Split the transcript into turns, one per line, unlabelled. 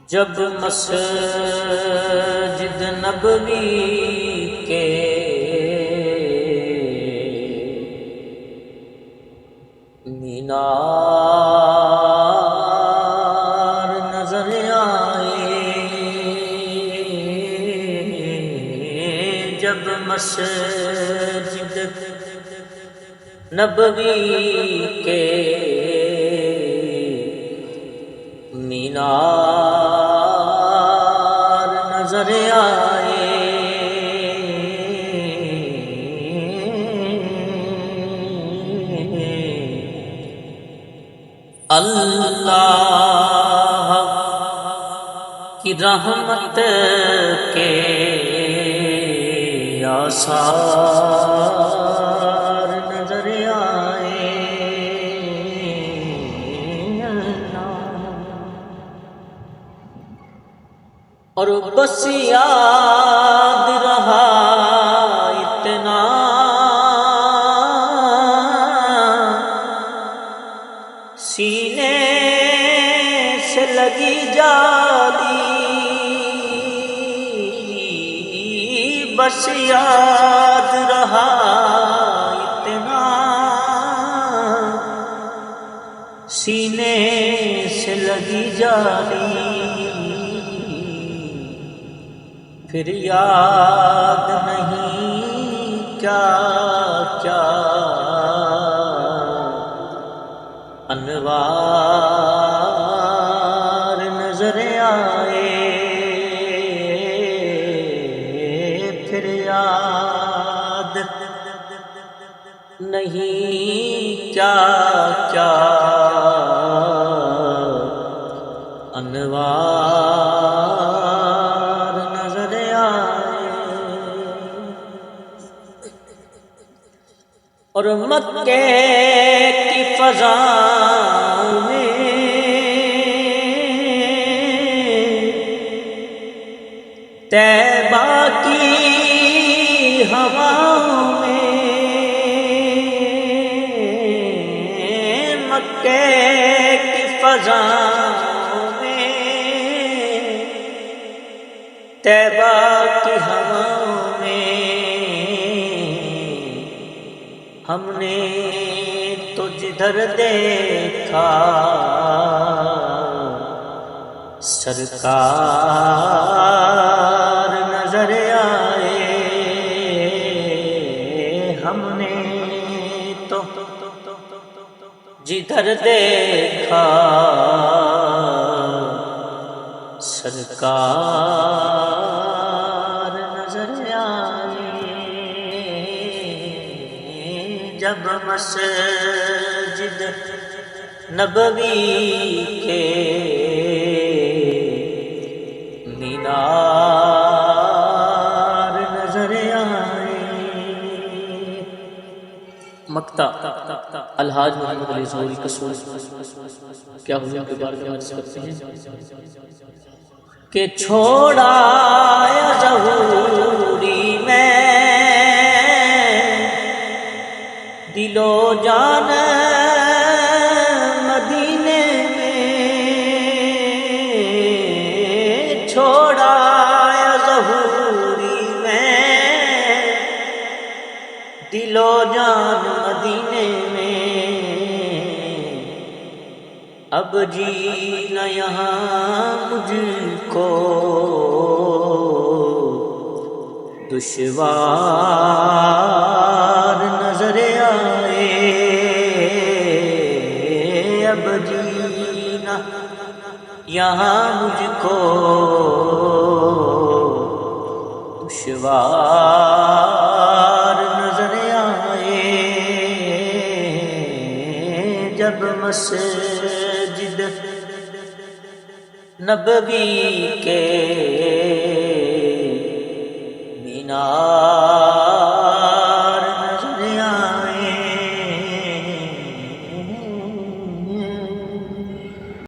جب مسجد نبوی کے مینار نظر آئے، جب مسجد نبوی کے مینار نظر آئے، اللہ کی رحمت کے آثار نظر آئے، اور بس یاد رہا اتنا سینے سے لگی جالی، بس یاد رہا اتنا سینے سے لگی جالی، پھر یاد نہیں کیا کیا انوار نظر آئے، پھر یاد نہیں کیا کیا انوار نظر آئے، اور مکے کی فضا میں طیبہ کی ہواؤں میں، مکے کی فضا میں طیبہ کی ہواؤں میں، ہم نے تو جدھر دیکھا سرکار نظر آئے، ہم نے تو جدھر دیکھا سرکار نظر آئے، جب مسجد نبوی کے مینار نظر آئے۔ مکتا الحاج محمد علی ظہوری قصور کیا ہوئے کے بارے میں عرض کرتے ہیں کہ چھوڑا یا ظہوری میں دل و جان مدینے میں، چھوڑا یا ظہوری میں دل و جان مدینے میں، اب جینا یہاں مجھ کو دشوار نظر آئے، اب جینا یہاں مجھ کو دشوار نظر آئے، جب مسجد نبوی کے